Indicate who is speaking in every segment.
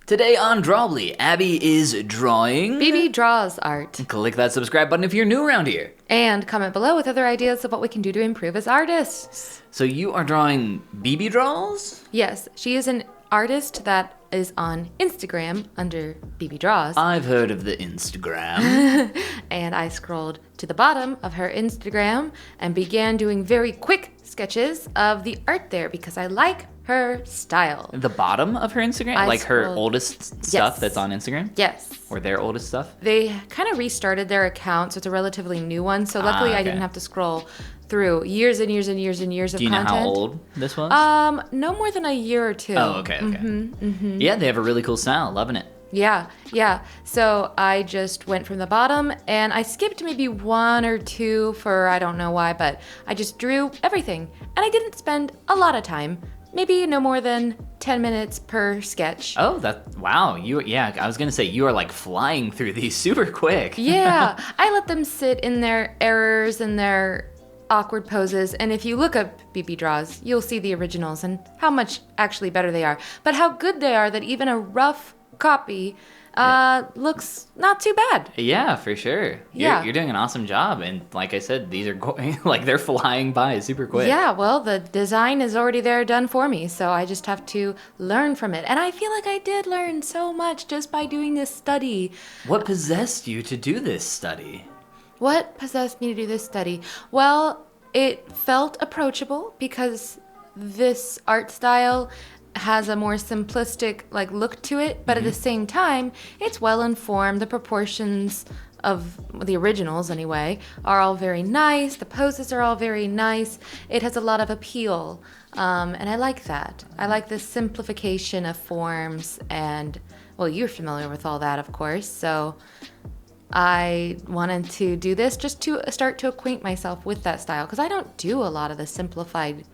Speaker 1: Today on Drawbli, Abby is drawing
Speaker 2: BeBeDraws Art.
Speaker 1: Click that subscribe button if you're new around here.
Speaker 2: And comment below with other ideas of what we can do to improve as artists.
Speaker 1: So you are drawing BeBeDraws?
Speaker 2: Yes, she is an artist that is on Instagram under BeBeDraws.
Speaker 1: I've heard of the Instagram.
Speaker 2: And I scrolled to the bottom of her Instagram and began doing very quick sketches of the art there because I like her style.
Speaker 1: The bottom of her Instagram?
Speaker 2: I
Speaker 1: like her
Speaker 2: scrolled-
Speaker 1: oldest stuff
Speaker 2: Yes.
Speaker 1: that's on Instagram?
Speaker 2: Yes.
Speaker 1: Or their oldest stuff?
Speaker 2: They kind of restarted their account, so it's a relatively new one. So luckily I
Speaker 1: okay.
Speaker 2: didn't have to scroll through years and years and years and years of
Speaker 1: Do you know
Speaker 2: content.
Speaker 1: how old this was?
Speaker 2: No more than a year or two.
Speaker 1: Oh, okay. Yeah, they have a really cool style. Loving it.
Speaker 2: Yeah. So I just went from the bottom and I skipped maybe one or two for I don't know why, but I just drew everything. And I didn't spend a lot of time, maybe no more than 10 minutes per sketch.
Speaker 1: Oh, wow. I was going to say, you are like flying through these super quick.
Speaker 2: Yeah, I let them sit in their errors and their awkward poses, and if you look up BeBeDraws, you'll see the originals and how much actually better they are. But how good they are that even a rough copy looks not too bad.
Speaker 1: Yeah, for sure. You're doing an awesome job, and like I said, these are going like they're flying by super quick.
Speaker 2: Yeah, well, the design is already there done for me, so I just have to learn from it. And I feel like I did learn so much just by doing this study.
Speaker 1: What possessed you to do this study?
Speaker 2: What possessed me to do this study? Well, it felt approachable because this art style has a more simplistic look to it, but at the same time, it's well informed. The proportions of the originals, anyway, are all very nice. The poses are all very nice. It has a lot of appeal, and I like that. I like the simplification of forms, and well, you're familiar with all that, of course, so I wanted to do this just to start to acquaint myself with that style because I don't do a lot of the simplified,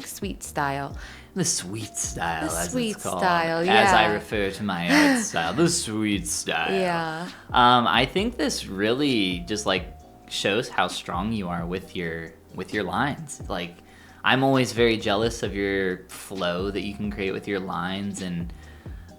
Speaker 2: sweet style.
Speaker 1: The sweet style,
Speaker 2: The
Speaker 1: as
Speaker 2: sweet
Speaker 1: it's called.
Speaker 2: style,
Speaker 1: As
Speaker 2: yeah.
Speaker 1: I refer to my art style, the sweet style.
Speaker 2: Yeah.
Speaker 1: I think this really just shows how strong you are with your lines. I'm always very jealous of your flow that you can create with your lines, and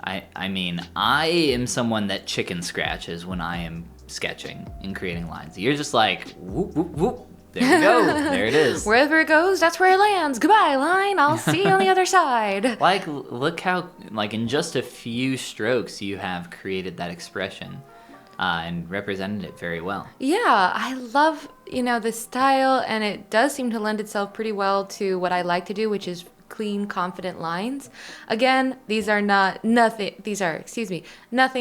Speaker 1: I mean, I am someone that chicken scratches when I am sketching and creating lines. You're just like, whoop, whoop, whoop. There we go. There it is.
Speaker 2: Wherever it goes, that's where it lands. Goodbye, line. I'll see you on the other side.
Speaker 1: Look how, in just a few strokes, you have created that expression and represented it very well.
Speaker 2: Yeah, I love, the style, and it does seem to lend itself pretty well to what I like to do, which is clean, confident lines. Again, these are nothing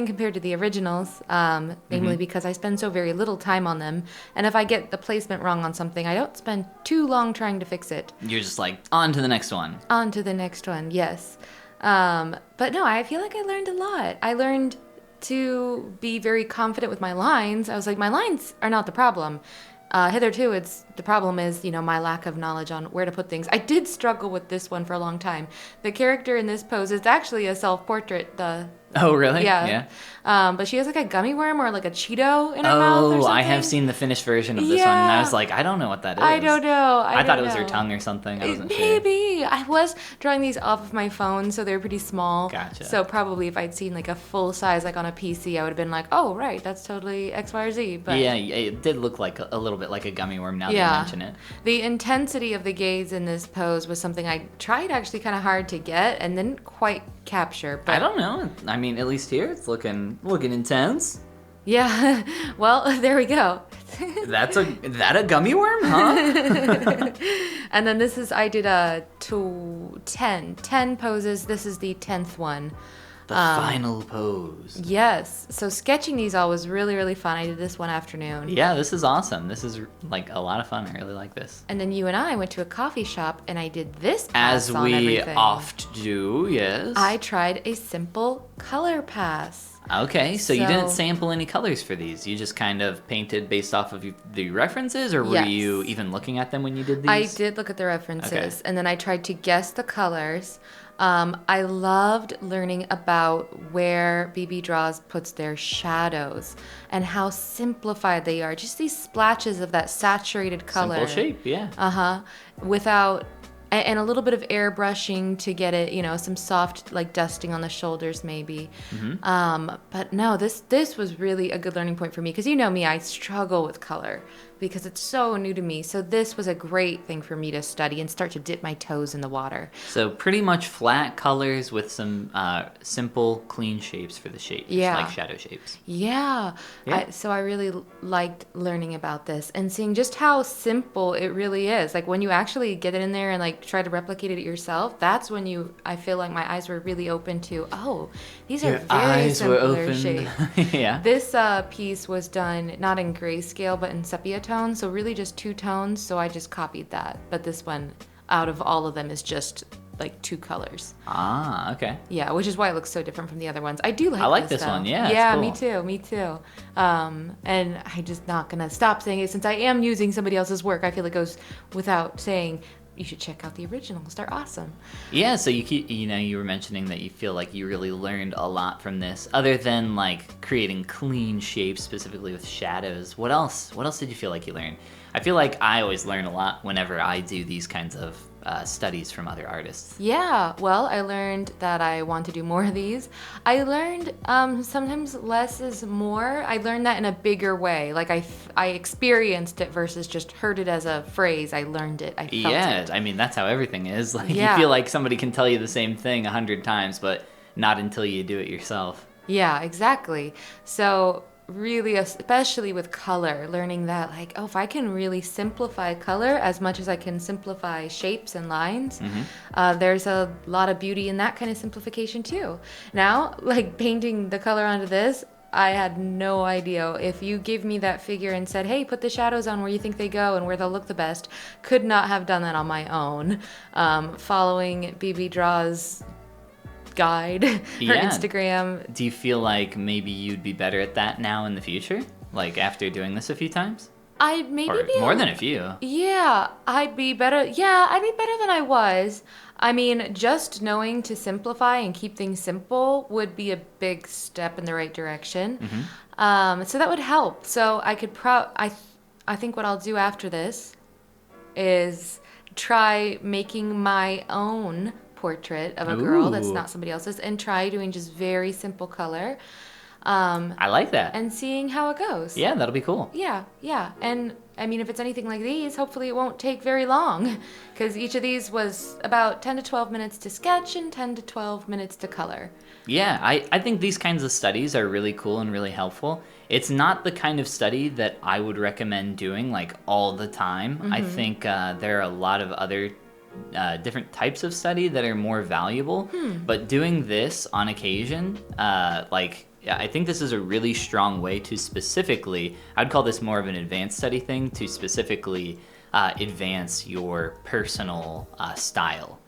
Speaker 2: compared to the originals, namely because I spend so very little time on them, and if I get the placement wrong on something, I don't spend too long trying to fix it.
Speaker 1: You're just on to the next one.
Speaker 2: On to the next one, yes. But no, I feel like I learned a lot. I learned to be very confident with my lines. I was like, my lines are not the problem. Hitherto, the problem is, my lack of knowledge on where to put things. I did struggle with this one for a long time. The character in this pose is actually a self-portrait.
Speaker 1: Oh, really?
Speaker 2: Yeah. But she has a gummy worm or a Cheeto in her mouth or something.
Speaker 1: Oh, I have seen the finished version of this one, and I was like, I don't know what that is.
Speaker 2: I don't know.
Speaker 1: I thought it was her tongue or something. I wasn't sure.
Speaker 2: Maybe. I was drawing these off of my phone, so they were pretty small.
Speaker 1: Gotcha.
Speaker 2: So probably if I'd seen a full size on a PC, I would have been like, oh, right, that's totally X, Y, or Z. But
Speaker 1: yeah, it did look like a little bit like a gummy worm now that you mention it.
Speaker 2: The intensity of the gaze in this pose was something I tried actually kind of hard to get and didn't quite capture. But
Speaker 1: I don't know. I mean, at least here it's looking intense.
Speaker 2: Yeah. Well, there we go.
Speaker 1: That a gummy worm, huh?
Speaker 2: And then I did 10 poses. This is the 10th one.
Speaker 1: The final pose.
Speaker 2: Yes. So sketching these all was really, really fun. I did this one afternoon.
Speaker 1: Yeah, this is awesome. This is a lot of fun. I really like this.
Speaker 2: And then you and I went to a coffee shop and I did this pass
Speaker 1: As
Speaker 2: on
Speaker 1: we
Speaker 2: everything.
Speaker 1: oft do, yes.
Speaker 2: I tried a simple color pass.
Speaker 1: Okay, so you didn't
Speaker 2: So-
Speaker 1: sample any colors for these. You just kind of painted based off of the references, or were
Speaker 2: Yes.
Speaker 1: you even looking at them when you did these?
Speaker 2: I did look at the references,
Speaker 1: Okay.
Speaker 2: and then I tried to guess the colors. I loved learning about where BeBeDraws puts their shadows and how simplified they are. Just these splashes of that saturated color.
Speaker 1: Simple shape, yeah.
Speaker 2: Without and a little bit of airbrushing to get it, some soft like dusting on the shoulders maybe. But no, this was really a good learning point for me because me, I struggle with color because it's so new to me. So this was a great thing for me to study and start to dip my toes in the water.
Speaker 1: So pretty much flat colors with some simple, clean shapes for the shapes, like shadow shapes.
Speaker 2: Yeah. So I really liked learning about this and seeing just how simple it really is. Like when you actually get it in there and like try to replicate it yourself, that's when I feel like my eyes were really open to, these are very simpler shapes.
Speaker 1: Yeah.
Speaker 2: This piece was done not in grayscale, but in sepia tones, so really just 2 tones, so I just copied that. But this one, out of all of them, is just like 2 colors.
Speaker 1: Ah, okay.
Speaker 2: Yeah, which is why it looks so different from the other ones. I do like.
Speaker 1: I like
Speaker 2: this
Speaker 1: one.
Speaker 2: though.
Speaker 1: Yeah.
Speaker 2: Yeah,
Speaker 1: cool.
Speaker 2: me too. And I'm just not gonna stop saying it since I am using somebody else's work. I feel it goes without saying. You should check out the originals. They're awesome.
Speaker 1: Yeah, so you were mentioning that you feel like you really learned a lot from this, other than like creating clean shapes specifically with shadows. What else did you feel like you learned? I feel like I always learn a lot whenever I do these kinds of studies from other artists.
Speaker 2: Yeah, well, I learned that I want to do more of these. I learned sometimes less is more. I learned that in a bigger way. Like I experienced it versus just heard it as a phrase. I learned it. I felt it.
Speaker 1: I mean, that's how everything is. Like you feel like somebody can tell you the same thing 100 times, but not until you do it yourself.
Speaker 2: Yeah, exactly. So really, especially with color, learning that like, if I can really simplify color as much as I can simplify shapes and lines, there's a lot of beauty in that kind of simplification too. Now, like painting the color onto this, I had no idea. If you gave me that figure and said, hey, put the shadows on where you think they go and where they'll look the best, could not have done that on my own. Following BeBeDraws guide, her Instagram.
Speaker 1: Do you feel like maybe you'd be better at that now in the future? Like after doing this a few times?
Speaker 2: I'd maybe be
Speaker 1: more than a few.
Speaker 2: Yeah, I'd be better. Yeah, I'd be better than I was. I mean, just knowing to simplify and keep things simple would be a big step in the right direction. So that would help. So I could I think what I'll do after this is try making my own portrait of a girl that's not somebody else's and try doing just very simple color.
Speaker 1: I like that.
Speaker 2: And seeing how it goes.
Speaker 1: Yeah, that'll be cool.
Speaker 2: Yeah. And I mean, if it's anything like these, hopefully it won't take very long because each of these was about 10 to 12 minutes to sketch and 10 to 12 minutes to color.
Speaker 1: Yeah, I think these kinds of studies are really cool and really helpful. It's not the kind of study that I would recommend doing like all the time. I think there are a lot of other different types of study that are more valuable, but doing this on occasion, I think this is a really strong way to specifically, I'd call this more of an advanced study thing, to specifically advance your personal style.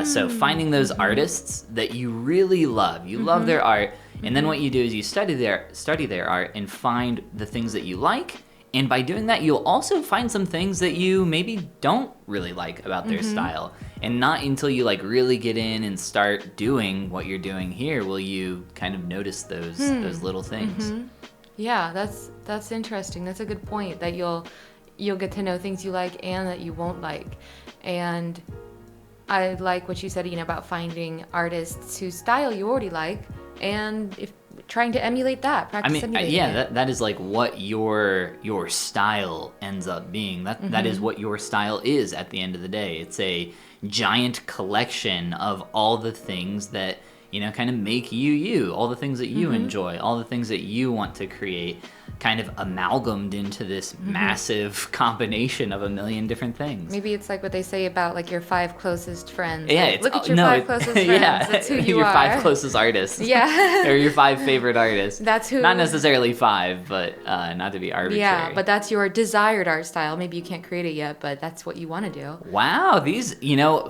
Speaker 1: So finding those artists that you really love, you love their art, and then what you do is you study their art and find the things that you like. And by doing that, you'll also find some things that you maybe don't really like about their style. And not until you like really get in and start doing what you're doing here will you kind of notice those little things.
Speaker 2: Yeah, that's interesting. That's a good point, that you'll get to know things you like and that you won't like. And I like what you said, about finding artists whose style you already like and trying to emulate that, practice emulating it.
Speaker 1: That is like what your style ends up being. That is what your style is at the end of the day. It's a giant collection of all the things that, kind of make you, all the things that you enjoy, all the things that you want to create, kind of amalgamated into this massive combination of a million different things.
Speaker 2: Maybe it's like what they say about like your 5 closest friends.
Speaker 1: Yeah,
Speaker 2: like, look at your 5 closest friends.
Speaker 1: Yeah,
Speaker 2: that's who you
Speaker 1: your
Speaker 2: are.
Speaker 1: 5 closest artists.
Speaker 2: Yeah.
Speaker 1: Or your 5 favorite artists.
Speaker 2: That's who.
Speaker 1: Not necessarily 5, but not to be arbitrary.
Speaker 2: Yeah, but that's your desired art style. Maybe you can't create it yet, but that's what you want to do.
Speaker 1: Wow, these,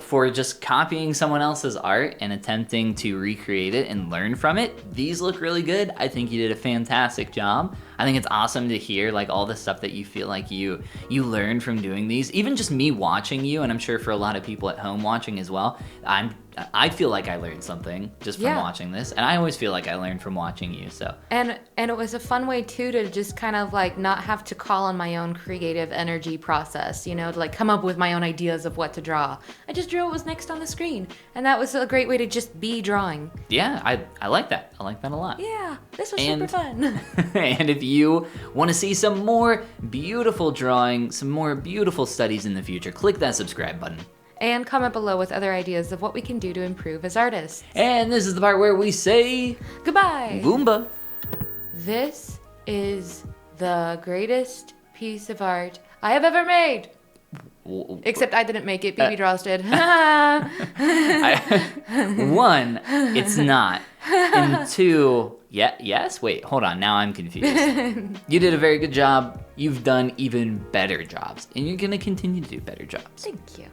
Speaker 1: for just copying someone else's art and attempting to recreate it and learn from it, these look really good. I think you did a fantastic job. I think it's awesome to hear like all the stuff that you feel like you learned from doing these. Even just me watching you, and I'm sure for a lot of people at home watching as well, I'm I feel like I learned something just from watching this, and I always feel like I learned from watching you. So
Speaker 2: and it was a fun way too to just kind of like not have to call on my own creative energy process, you know, to like come up with my own ideas of what to draw. I just drew what was next on the screen, and that was a great way to just be drawing.
Speaker 1: Yeah, I like that. I like that a lot.
Speaker 2: Yeah, this was super fun.
Speaker 1: And if you want to see some more beautiful drawing, some more beautiful studies in the future, click that subscribe button.
Speaker 2: And comment below with other ideas of what we can do to improve as artists.
Speaker 1: And this is the part where we say
Speaker 2: goodbye.
Speaker 1: Boomba.
Speaker 2: This is the greatest piece of art I have ever made. Except I didn't make it, BeBeDraws did.
Speaker 1: One, it's not. And two, yes? Wait, hold on, now I'm confused. You did a very good job. You've done even better jobs. And you're gonna continue to do better jobs.
Speaker 2: Thank you.